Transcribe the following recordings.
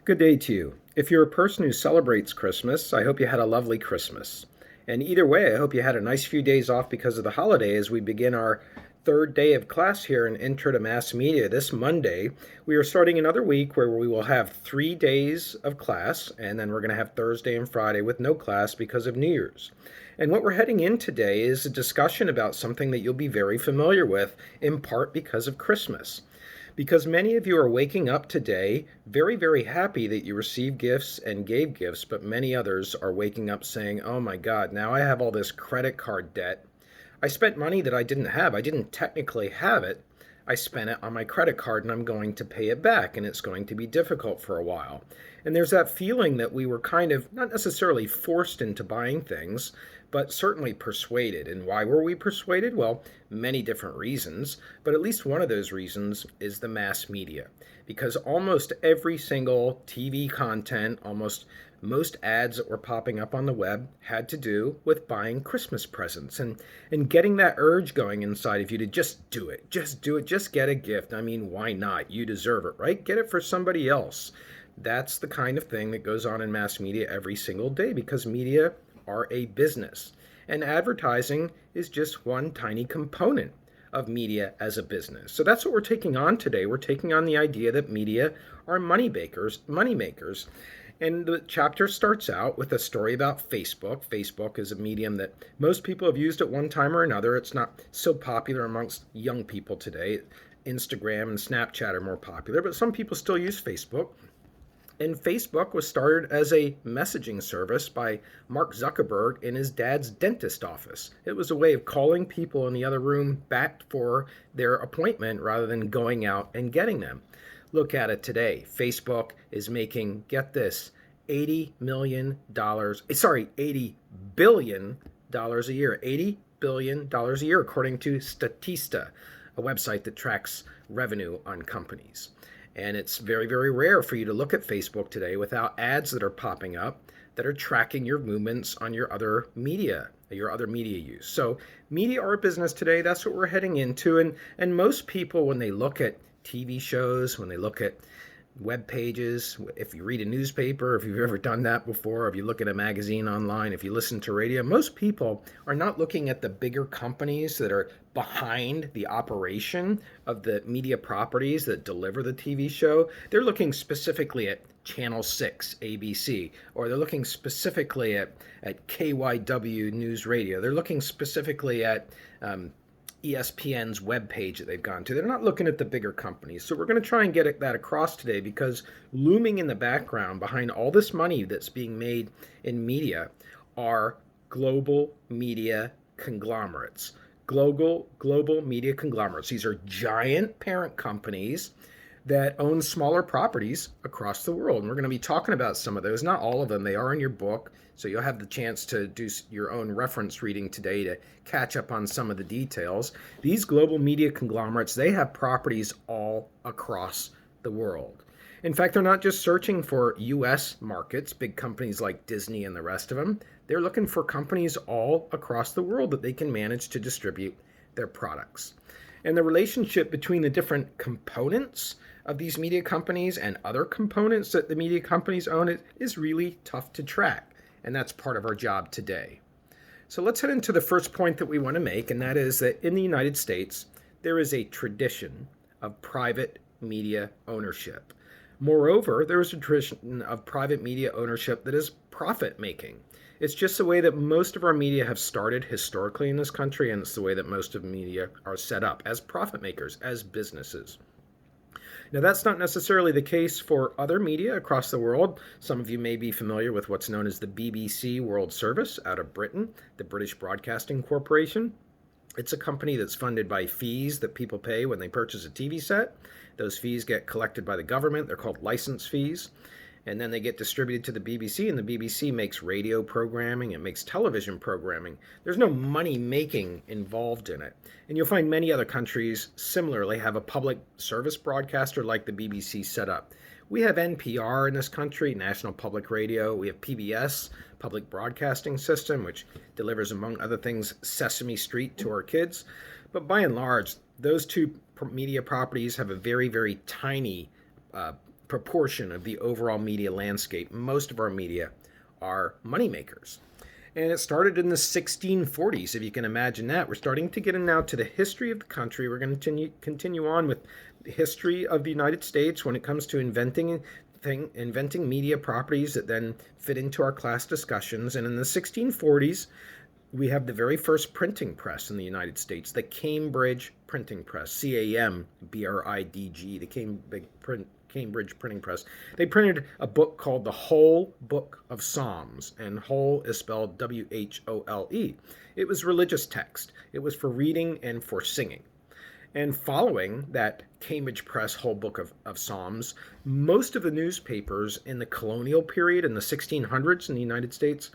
Good day to you. If you're a person who celebrates Christmas, I hope you had a lovely Christmas. And either way, I hope you had a nice few days off because of the holiday as we begin our third day of class here in Intro to Mass Media. This Monday, we are starting another week where we will have 3 days of class, and then we're going to have Thursday and Friday with no class because of New Year's. And what we're heading in today is a discussion about something that you'll be very familiar with, in part because of Christmas. Because many of you are waking up today very, very happy that you received gifts and gave gifts, but many others are waking up saying, oh my God, now I have all this credit card debt. I spent money that I didn't have. I didn't technically have it. I spent it on my credit card and I'm going to pay it back, and it's going to be difficult for a while. And there's that feeling that we were kind of not necessarily forced into buying things, but certainly persuaded. And why were we persuaded? Well, many different reasons, but at least one of those reasons is the mass media. Because almost every single TV content, almost most ads that were popping up on the web had to do with buying Christmas presents and getting that urge going inside of you to just do it, just get a gift. I mean, why not? You deserve it, right? Get it for somebody else. That's the kind of thing that goes on in mass media every single day because media are a business. And advertising is just one tiny component of media as a business. So that's what we're taking on today. We're taking on the idea that media are money makers. And the chapter starts out with a story about Facebook. Facebook is a medium that most people have used at one time or another. It's not so popular amongst young people today. Instagram and Snapchat are more popular, but some people still use Facebook. And Facebook was started as a messaging service by Mark Zuckerberg in his dad's dentist office. It was a way of calling people in the other room back for their appointment rather than going out and getting them. Look at it today. Facebook is making, get this, $80 billion a year. $80 billion a year, according to Statista, a website that tracks revenue on companies. And it's very, very rare for you to look at Facebook today without ads that are popping up that are tracking your movements on your other media use. So media are a business today. That's what we're heading into. And most people, when they look at TV shows, when they look at web pages, if you read a newspaper, if you've ever done that before, if you look at a magazine online, if you listen to radio, most people are not looking at the bigger companies that are behind the operation of the media properties that deliver the TV show. They're looking specifically at Channel 6, ABC, or they're looking specifically at KYW News Radio. They're looking specifically at ESPN's webpage that they've gone to. They're not looking at the bigger companies. So we're going to try and get that across today because looming in the background behind all this money that's being made in media are global media conglomerates. Global media conglomerates. These are giant parent companies that own smaller properties across the world. And we're going to be talking about some of those, not all of them. They are in your book, so you'll have the chance to do your own reference reading today to catch up on some of the details. These global media conglomerates, they have properties all across the world. In fact, they're not just searching for U.S. markets, big companies like Disney and the rest of them. They're looking for companies all across the world that they can manage to distribute their products. And the relationship between the different components of these media companies and other components that the media companies own is really tough to track. And that's part of our job today. So let's head into the first point that we want to make, and that is that in the United States, there is a tradition of private media ownership. Moreover, there is a tradition of private media ownership that is profit-making. It's just the way that most of our media have started historically in this country, and it's the way that most of media are set up as profit makers, as businesses. Now, that's not necessarily the case for other media across the world. Some of you may be familiar with what's known as the BBC World Service out of Britain, the British Broadcasting Corporation. It's a company that's funded by fees that people pay when they purchase a TV set. Those fees get collected by the government. They're called license fees. And then they get distributed to the BBC, and the BBC makes radio programming, it makes television programming. There's no money making involved in it. And you'll find many other countries similarly have a public service broadcaster like the BBC set up. We have NPR in this country, National Public Radio. We have PBS, Public Broadcasting System, which delivers, among other things, Sesame Street to our kids. But by and large, those two media properties have a very, very tiny proportion of the overall media landscape. Most of our media are moneymakers. And it started in the 1640s, if you can imagine that. We're starting to get in now to the history of the country. We're going to continue on with the history of the United States when it comes to inventing media properties that then fit into our class discussions. And in the 1640s, we have the very first printing press in the United States, the Cambridge Printing Press, Cambridge, the Cambridge Printing Press. They printed a book called the Whole Book of Psalms, and whole is spelled W-H-O-L-E. It was religious text. It was for reading and for singing. And following that Cambridge Press Whole Book of Psalms, most of the newspapers in the colonial period in the 1600s in the United States,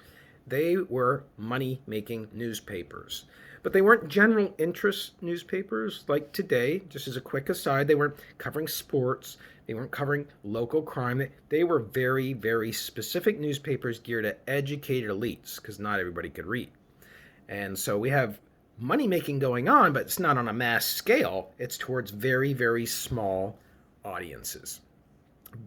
they were money-making newspapers. But they weren't general interest newspapers like today. Just as a quick aside, they weren't covering sports. They weren't covering local crime. They were very, very specific newspapers geared at educated elites because not everybody could read. And so we have money making going on, but it's not on a mass scale. It's towards very, very small audiences.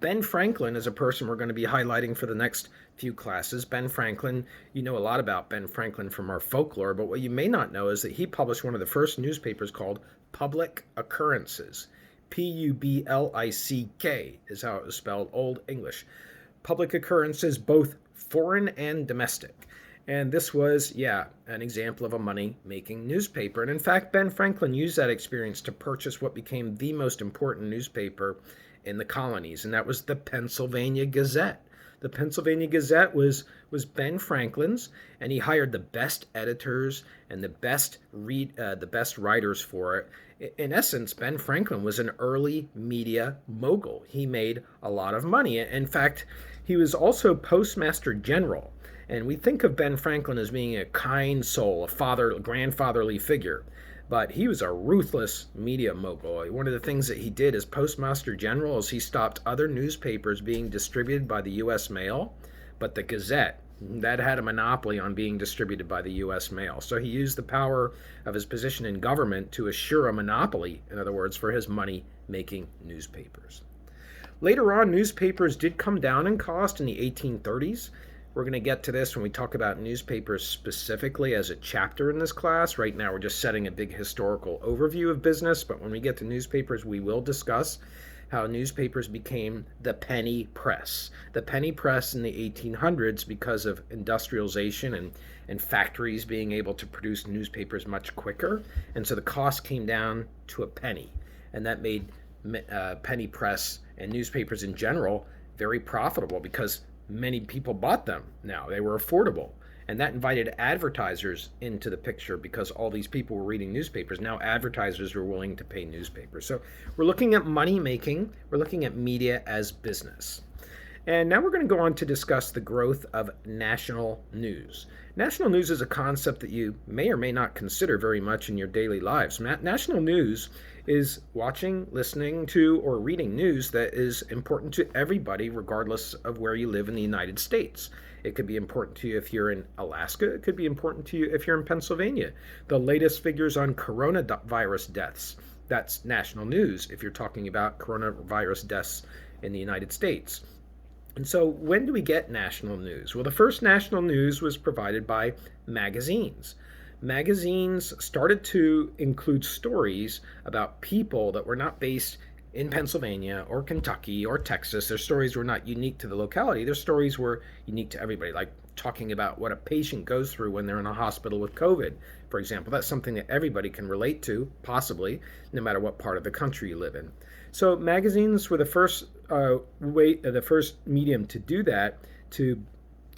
Ben Franklin is a person we're going to be highlighting for the next few classes. Ben Franklin, you know a lot about Ben Franklin from our folklore, but what you may not know is that he published one of the first newspapers called Public Occurrences. P-U-B-L-I-C-K is how it was spelled, Old English. Public Occurrences, both foreign and domestic. And this was, an example of a money-making newspaper. And in fact, Ben Franklin used that experience to purchase what became the most important newspaper in the colonies, and that was the Pennsylvania Gazette. The Pennsylvania Gazette was Ben Franklin's, and he hired the best editors and the best writers for it. In essence, Ben Franklin was an early media mogul. He made a lot of money. In fact, he was also Postmaster General. And we think of Ben Franklin as being a kind soul, a grandfatherly figure. But he was a ruthless media mogul. One of the things that he did as Postmaster General is he stopped other newspapers being distributed by the U.S. mail, but the Gazette, that had a monopoly on being distributed by the U.S. mail. So he used the power of his position in government to assure a monopoly, in other words, for his money-making newspapers. Later on, newspapers did come down in cost in the 1830s. We're going to get to this when we talk about newspapers specifically as a chapter in this class. Right now, we're just setting a big historical overview of business, but when we get to newspapers, we will discuss how newspapers became the penny press. The penny press in the 1800s because of industrialization and factories being able to produce newspapers much quicker. And so the cost came down to a penny, and that made penny press and newspapers in general very profitable because many people bought them now. They were affordable. And that invited advertisers into the picture because all these people were reading newspapers. Now advertisers were willing to pay newspapers. So we're looking at money making. We're looking at media as business. And now we're going to go on to discuss the growth of national news. National news is a concept that you may or may not consider very much in your daily lives. National news is watching, listening to, or reading news that is important to everybody, regardless of where you live in the United States. It could be important to you if you're in Alaska. It could be important to you if you're in Pennsylvania. The latest figures on coronavirus deaths, that's national news if you're talking about coronavirus deaths in the United States. And so when do we get national news? Well, the first national news was provided by magazines. Magazines started to include stories about people that were not based in Pennsylvania or Kentucky or Texas. Their stories were not unique to the locality. Their stories were unique to everybody, like talking about what a patient goes through when they're in a hospital with COVID, for example. That's something that everybody can relate to, possibly, no matter what part of the country you live in. So magazines were the first the first medium to do that, to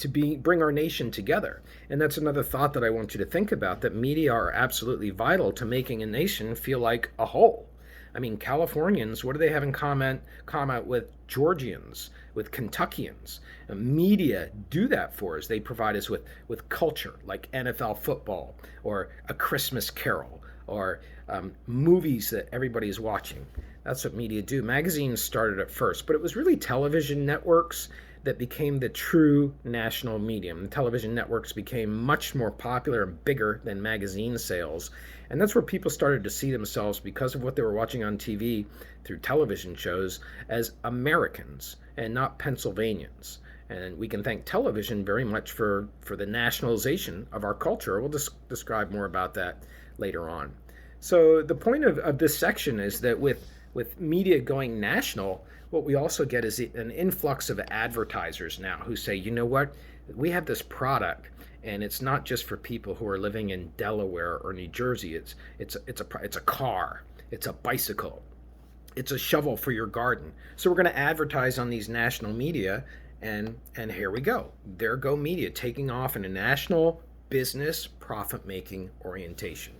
bring our nation together. And that's another thought that I want you to think about, that media are absolutely vital to making a nation feel like a whole. I mean, Californians, what do they have in common with Georgians, with Kentuckians? Media do that for us. They provide us with culture, like NFL football, or A Christmas Carol, or movies that everybody is watching. That's what media do. Magazines started at first, but it was really television networks that became the true national medium. The television networks became much more popular and bigger than magazine sales. And that's where people started to see themselves, because of what they were watching on TV through television shows, as Americans and not Pennsylvanians. And we can thank television very much for the nationalization of our culture. We'll describe more about that later on. So the point of this section is that with media going national, what we also get is an influx of advertisers now who say, you know what, we have this product, and it's not just for people who are living in Delaware or New Jersey. It's a car, it's a bicycle, it's a shovel for your garden. So we're going to advertise on these national media, and here we go. There go media taking off in a national business profit-making orientation.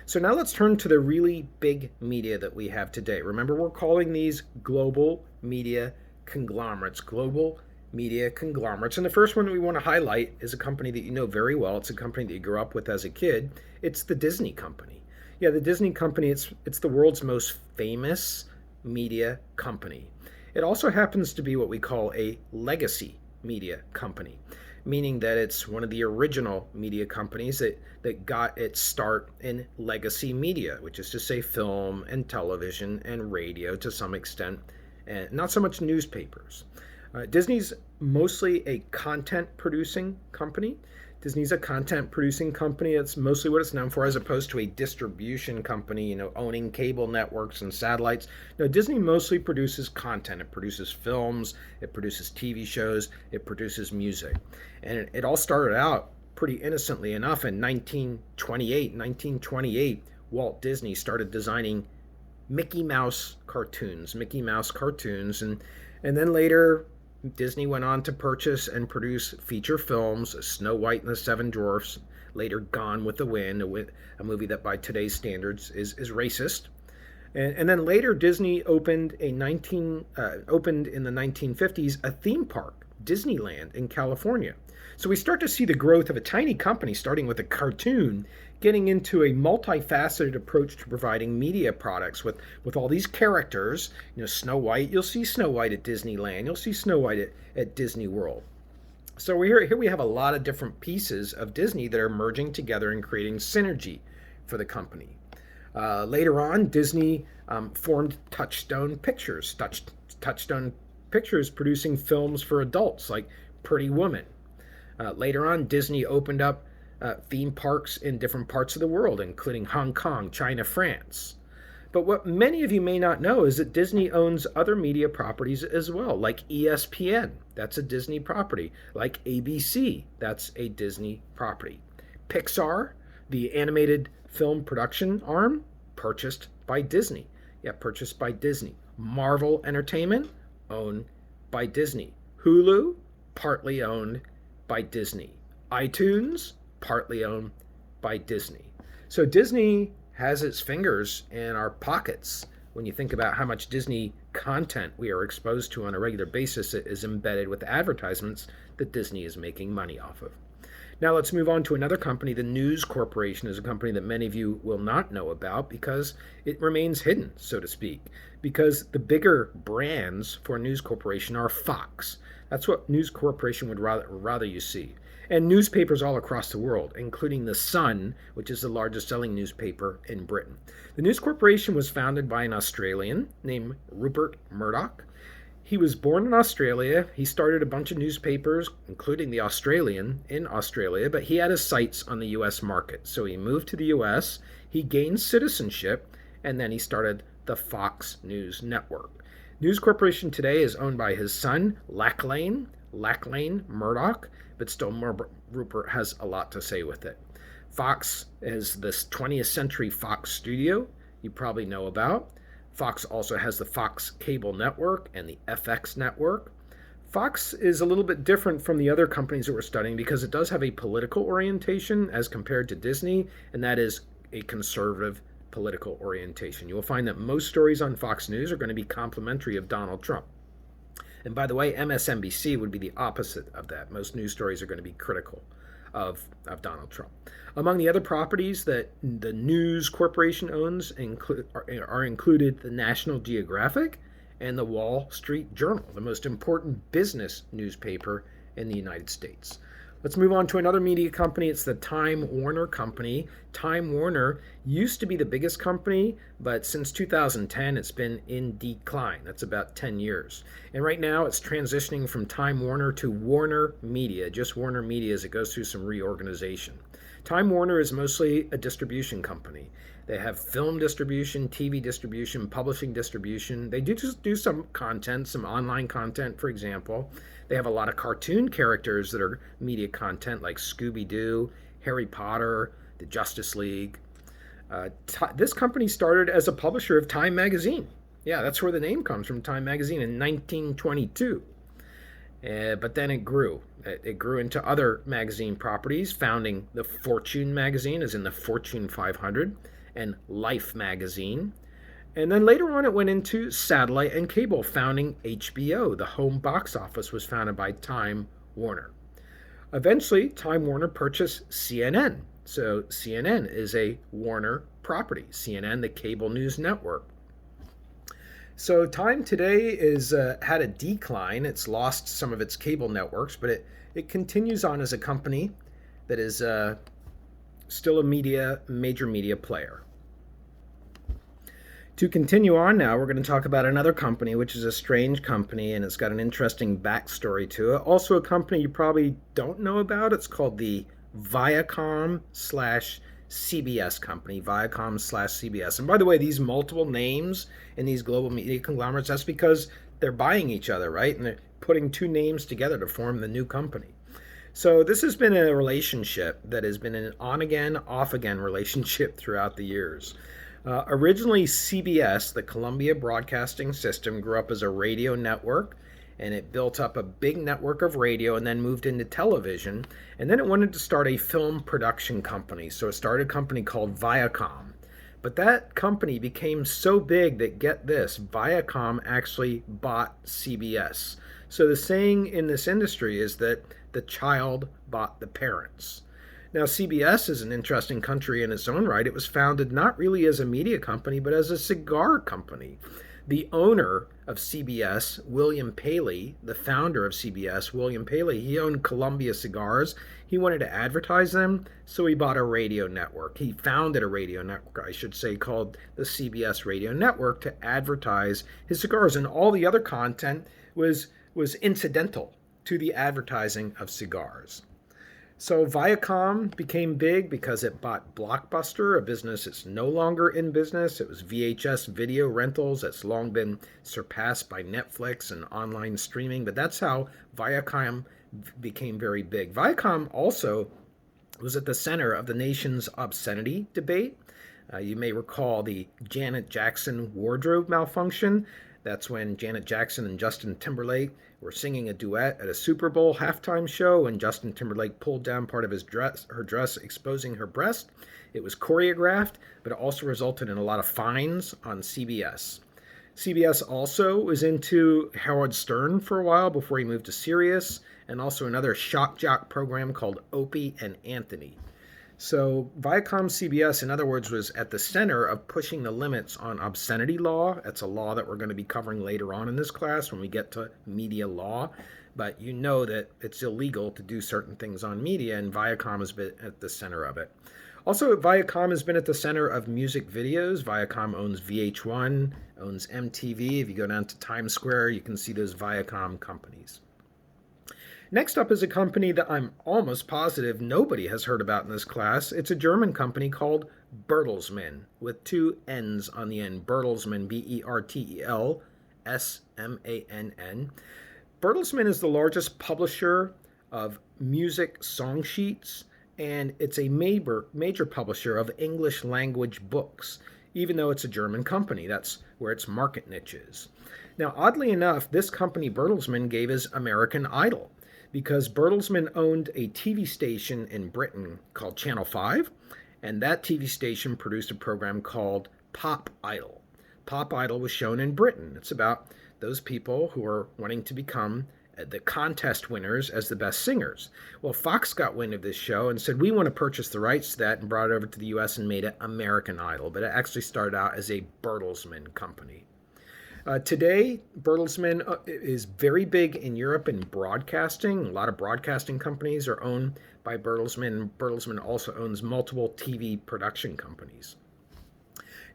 So now let's turn to the really big media that we have today. Remember, we're calling these global media conglomerates, global media conglomerates. And the first one that we want to highlight is a company that you know very well. It's a company that you grew up with as a kid. It's the Disney company. Yeah, the Disney company, it's the world's most famous media company. It also happens to be what we call a legacy media company, meaning that it's one of the original media companies that got its start in legacy media, which is to say film and television and radio to some extent, and not so much newspapers. Disney's mostly a content producing company. Disney's a content producing company. It's mostly what it's known for, as opposed to a distribution company, owning cable networks and satellites. No, Disney mostly produces content. It produces films, it produces TV shows, it produces music. And it all started out pretty innocently enough in 1928, Walt Disney started designing Mickey Mouse cartoons, and then later Disney went on to purchase and produce feature films, Snow White and the Seven Dwarfs, later Gone with the Wind, a movie that by today's standards is racist. And then later Disney opened in the 1950s a theme park, Disneyland in California. So we start to see the growth of a tiny company starting with a cartoon, getting into a multifaceted approach to providing media products with all these characters. Snow White, you'll see Snow White at Disneyland, you'll see Snow White at Disney World. So here we have a lot of different pieces of Disney that are merging together and creating synergy for the company. Later on, Disney formed Touchstone Pictures. Touchstone Pictures producing films for adults like Pretty Woman. Later on, Disney opened up theme parks in different parts of the world, including Hong Kong, China, France. But what many of you may not know is that Disney owns other media properties as well, like ESPN, that's a Disney property, like ABC, that's a Disney property. Pixar, the animated film production arm, purchased by Disney. Yeah, purchased by Disney. Marvel Entertainment, owned by Disney. Hulu, partly owned by Disney. iTunes, partly owned by Disney. So Disney has its fingers in our pockets when you think about how much Disney content we are exposed to on a regular basis that is embedded with advertisements that Disney is making money off of. Now let's move on to another company. The News Corporation is a company that many of you will not know about because it remains hidden, so to speak, because the bigger brands for News Corporation are Fox. That's what News Corporation would rather you see. And newspapers all across the world, including The Sun, which is the largest selling newspaper in Britain. The News Corporation was founded by an Australian named Rupert Murdoch. He was born in Australia. He started a bunch of newspapers, including The Australian, in Australia, but he had his sights on the U.S. market. So he moved to the U.S., he gained citizenship, and then he started the Fox News Network. News Corporation today is owned by his son, Lachlan Murdoch, but still Rupert has a lot to say with it. Fox is this 20th Century Fox studio you probably know about. Fox also has the Fox Cable Network and the FX Network. Fox is a little bit different from the other companies that we're studying because it does have a political orientation as compared to Disney, and that is a conservative political orientation. You will find that most stories on Fox News are going to be complimentary of Donald Trump. And by the way, MSNBC would be the opposite of that. Most news stories are going to be critical of Donald Trump. Among the other properties that the News Corporation owns are included the National Geographic and the Wall Street Journal, the most important business newspaper in the United States. Let's move on to another media company. It's the Time Warner Company. Time Warner used to be the biggest company, but since 2010, it's been in decline. That's about 10 years. And right now, it's transitioning from Time Warner to Warner Media, just Warner Media as it goes through some reorganization. Time Warner is mostly a distribution company. They have film distribution, TV distribution, publishing distribution. They do some content, some online content, for example. They have a lot of cartoon characters that are media content like Scooby-Doo, Harry Potter, the Justice League. This company started as a publisher of Time Magazine. Yeah, that's where the name comes from, Time Magazine, in 1922. But then it grew. It grew into other magazine properties, founding the Fortune magazine, as in the Fortune 500, and Life magazine. And then later on, it went into satellite and cable, founding HBO. The home box office was founded by Time Warner. Eventually, Time Warner purchased CNN. So CNN is a Warner property. CNN, the cable news network. So Time today is had a decline. It's lost some of its cable networks, but it continues on as a company that is still a major media player. To continue on now, we're going to talk about another company, which is a strange company, and it's got an interesting backstory to it. Also a company you probably don't know about. It's called the Viacom/CBS company, Viacom/CBS. And by the way, these multiple names in these global media conglomerates, that's because they're buying each other, right? And they're putting two names together to form the new company. So this has been a relationship that has been an on-again, off-again relationship throughout the years. Originally, CBS, the Columbia Broadcasting System, grew up as a radio network, and it built up a big network of radio and then moved into television. And then it wanted to start a film production company. So it started a company called Viacom. But that company became so big that, get this, Viacom actually bought CBS. So the saying in this industry is that the child bought the parents. Now, CBS is an interesting country in its own right. It was founded not really as a media company, but as a cigar company. The owner of CBS, William Paley, the founder of CBS, William Paley, he owned Columbia Cigars. He wanted to advertise them, so he bought a radio network. He founded a radio network, I should say, called the CBS Radio Network to advertise his cigars, and all the other content was incidental to the advertising of cigars. So Viacom became big because it bought Blockbuster, a business that's no longer in business. It was VHS video rentals that's long been surpassed by Netflix and online streaming. But that's how Viacom became very big. Viacom also was at the center of the nation's obscenity debate. You may recall the Janet Jackson wardrobe malfunction. That's when Janet Jackson and Justin Timberlake were singing a duet at a Super Bowl halftime show, and Justin Timberlake pulled down part of her dress, exposing her breast. It was choreographed, but it also resulted in a lot of fines on CBS. CBS also was into Howard Stern for a while before he moved to Sirius, and also another shock jock program called Opie and Anthony. So Viacom CBS, in other words, was at the center of pushing the limits on obscenity law. That's a law that we're going to be covering later on in this class when we get to media law. But you know that it's illegal to do certain things on media, and Viacom has been at the center of it. Also, Viacom has been at the center of music videos. Viacom owns VH1, owns MTV. If you go down to Times Square, you can see those Viacom companies. Next up is a company that I'm almost positive nobody has heard about in this class. It's a German company called Bertelsmann, with two N's on the end. Bertelsmann, Bertelsmann. Bertelsmann is the largest publisher of music song sheets, and it's a major publisher of English language books, even though it's a German company. That's where its market niche is. Now, oddly enough, this company, Bertelsmann, gave us American Idol, because Bertelsmann owned a TV station in Britain called Channel 5, and that TV station produced a program called Pop Idol. Pop Idol was shown in Britain. It's about those people who are wanting to become the contest winners as the best singers. Well, Fox got wind of this show and said, we want to purchase the rights to that, and brought it over to the U.S. and made it American Idol, but it actually started out as a Bertelsmann company. Today, Bertelsmann is very big in Europe in broadcasting. A lot of broadcasting companies are owned by Bertelsmann. Bertelsmann also owns multiple TV production companies.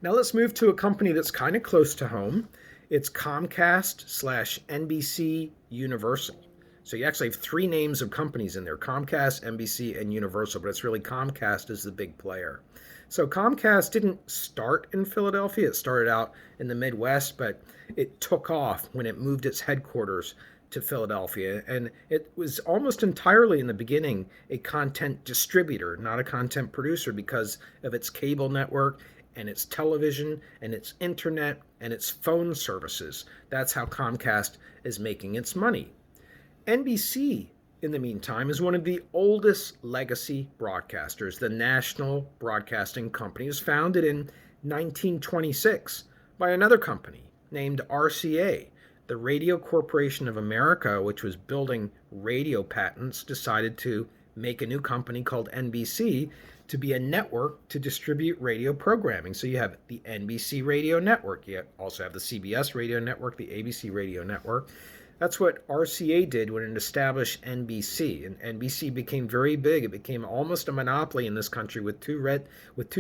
Now let's move to a company that's kind of close to home. It's Comcast slash NBC Universal. So you actually have three names of companies in there: Comcast, NBC, and Universal, but it's really Comcast is the big player. So Comcast didn't start in Philadelphia. It started out in the Midwest, but it took off when it moved its headquarters to Philadelphia. And it was almost entirely in the beginning a content distributor, not a content producer, because of its cable network and its television and its internet and its phone services. That's how Comcast is making its money. NBC, in the meantime, is one of the oldest legacy broadcasters. The National Broadcasting Company was founded in 1926 by another company named RCA. The Radio Corporation of America, which was building radio patents, decided to make a new company called NBC to be a network to distribute radio programming. So you have the NBC Radio Network. You also have the CBS Radio Network, the ABC Radio Network. That's what RCA did when it established NBC, and NBC became very big. It became almost a monopoly in this country with two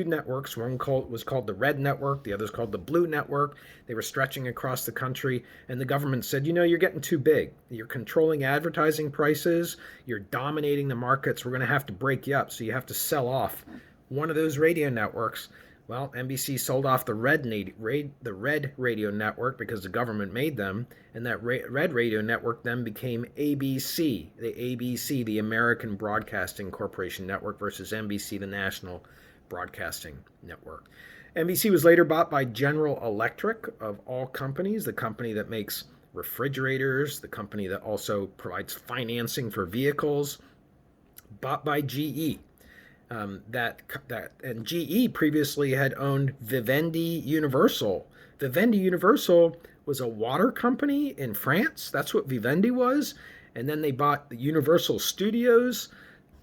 networks. One was called the Red Network, the other is called the Blue Network. They were stretching across the country, and the government said, you're getting too big. You're controlling advertising prices. You're dominating the markets. We're going to have to break you up, so you have to sell off one of those radio networks. Well, NBC sold off the Red Radio Network because the government made them, and that Red Radio Network then became ABC, the American Broadcasting Corporation Network, versus NBC, the National Broadcasting Network. NBC was later bought by General Electric, of all companies, the company that makes refrigerators, the company that also provides financing for vehicles, bought by GE. And GE previously had owned Vivendi Universal. Vivendi Universal was a water company in France. That's what Vivendi was. And then they bought the Universal Studios,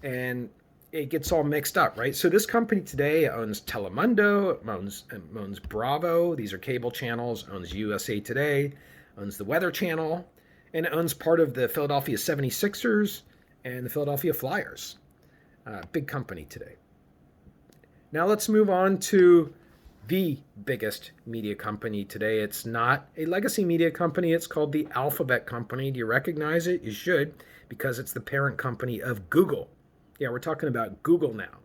and it gets all mixed up, right? So this company today owns Telemundo, owns Bravo. These are cable channels. Owns USA Today, owns the Weather Channel, and it owns part of the Philadelphia 76ers and the Philadelphia Flyers. Big company today. Now let's move on to the biggest media company today. It's not a legacy media company. It's called the Alphabet Company. Do you recognize it? You should, because it's the parent company of Google. Yeah, we're talking about Google now.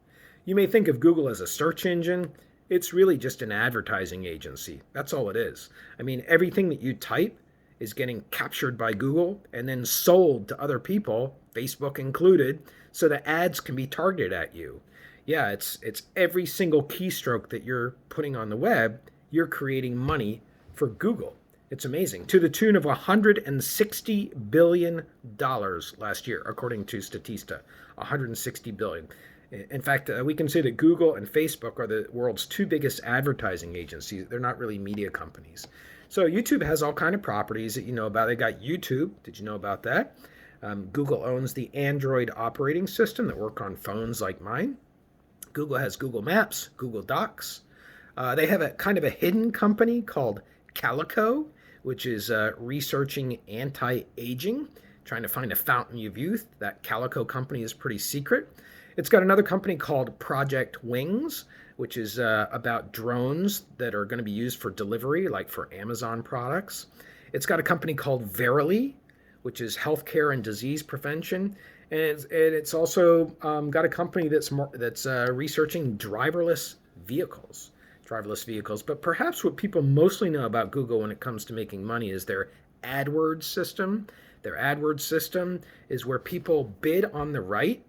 You may think of Google as a search engine. It's really just an advertising agency. That's all it is. I mean, everything that you type is getting captured by Google and then sold to other people, Facebook included, so the ads can be targeted at you. Yeah, it's every single keystroke that you're putting on the web, you're creating money for Google. It's amazing. To the tune of $160 billion last year, according to Statista. $160 billion. In fact, we can say that Google and Facebook are the world's two biggest advertising agencies. They're not really media companies. So YouTube has all kind of properties that you know about. They got YouTube. Did you know about that? Google owns the Android operating system that work on phones like mine. Google has Google Maps, Google Docs. They have a kind of a hidden company called Calico, which is researching anti-aging, trying to find a fountain of youth. That Calico company is pretty secret. It's got another company called Project Wings, which is about drones that are going to be used for delivery, like for Amazon products. It's got a company called Verily, which is healthcare and disease prevention. And it's also got a company that's researching driverless vehicles. But perhaps what people mostly know about Google when it comes to making money is their AdWords system. Their AdWords system is where people bid on the right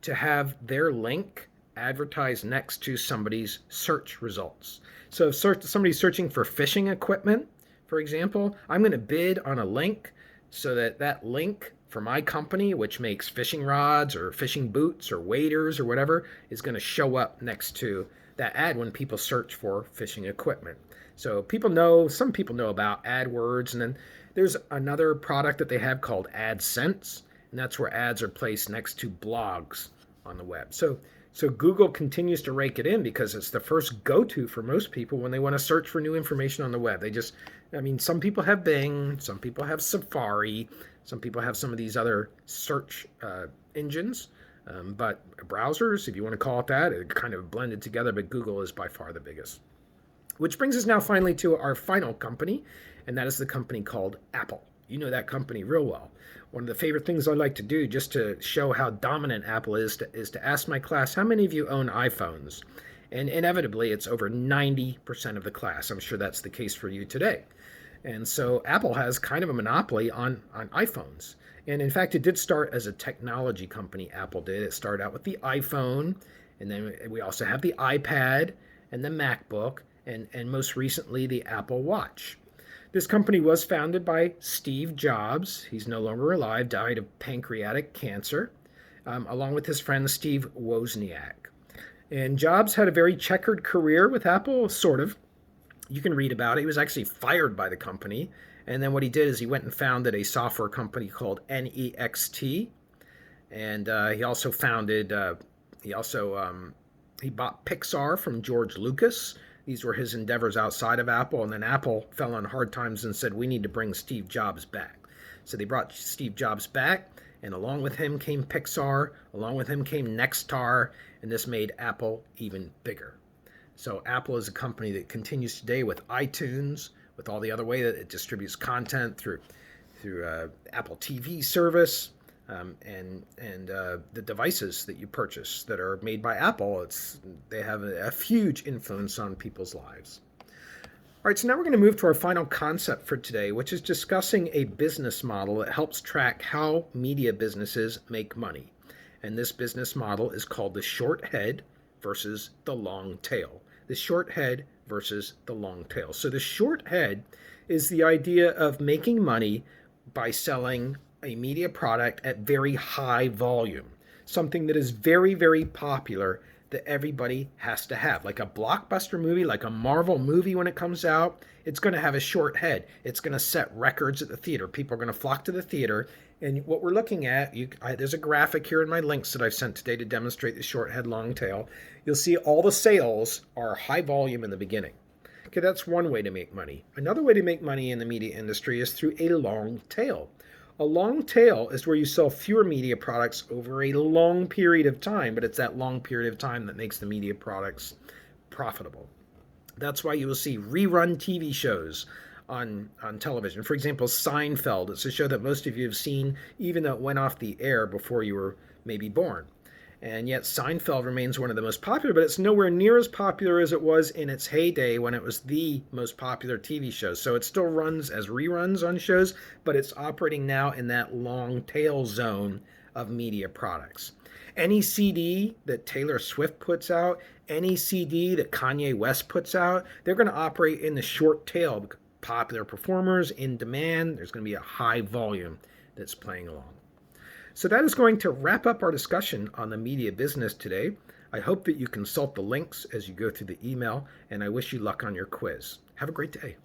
to have their link advertised next to somebody's search results. So if somebody's searching for fishing equipment, for example, I'm going to bid on a link so that link for my company, which makes fishing rods or fishing boots or waders or whatever, is going to show up next to that ad when people search for fishing equipment. So some people know about AdWords, and then there's another product that they have called AdSense, and that's where ads are placed next to blogs on the web. So So Google continues to rake it in because it's the first go-to for most people when they want to search for new information on the web. Some people have Bing, some people have Safari, some people have some of these other search engines. But browsers, if you want to call it that, it kind of blended together, but Google is by far the biggest. Which brings us now finally to our final company, and that is the company called Apple. You know that company real well. One of the favorite things I like to do just to show how dominant Apple is to ask my class, how many of you own iPhones? And inevitably, it's over 90% of the class. I'm sure that's the case for you today. And so Apple has kind of a monopoly on iPhones. And in fact, it did start as a technology company, Apple did. It started out with the iPhone, and then we also have the iPad and the MacBook, and most recently the Apple Watch. This company was founded by Steve Jobs. He's no longer alive, died of pancreatic cancer, along with his friend Steve Wozniak. And Jobs had a very checkered career with Apple, sort of. You can read about it. He was actually fired by the company. And then what he did is he went and founded a software company called NEXT. And he also he bought Pixar from George Lucas. These were his endeavors outside of Apple. And then Apple fell on hard times and said, we need to bring Steve Jobs back. So they brought Steve Jobs back. And along with him came Pixar. Along with him came Nexstar. And this made Apple even bigger. So Apple is a company that continues today with iTunes, with all the other way that it distributes content through Apple TV service, and the devices that you purchase that are made by Apple. They have a huge influence on people's lives. All right, so now we're going to move to our final concept for today, which is discussing a business model that helps track how media businesses make money. And this business model is called the short head versus the long tail. The short head versus the long tail. So the short head is the idea of making money by selling a media product at very high volume, something that is very, very popular that everybody has to have. Like a blockbuster movie, like a Marvel movie when it comes out, it's going to have a short head. It's going to set records at the theater. People are going to flock to the theater. And what we're looking at, there's a graphic here in my links that I've sent today to demonstrate the short head, long tail. You'll see all the sales are high volume in the beginning. Okay, that's one way to make money. Another way to make money in the media industry is through a long tail. A long tail is where you sell fewer media products over a long period of time, but it's that long period of time that makes the media products profitable. That's why you will see rerun TV shows on television. For example, Seinfeld. It's a show that most of you have seen, even though it went off the air before you were maybe born. And yet Seinfeld remains one of the most popular, but it's nowhere near as popular as it was in its heyday when it was the most popular TV show. So it still runs as reruns on shows, but it's operating now in that long tail zone of media products. Any CD that Taylor Swift puts out, any CD that Kanye West puts out, they're going to operate in the short tail. Popular performers in demand, there's going to be a high volume that's playing along. So that is going to wrap up our discussion on the media business today. I hope that you consult the links as you go through the email, and I wish you luck on your quiz. Have a great day.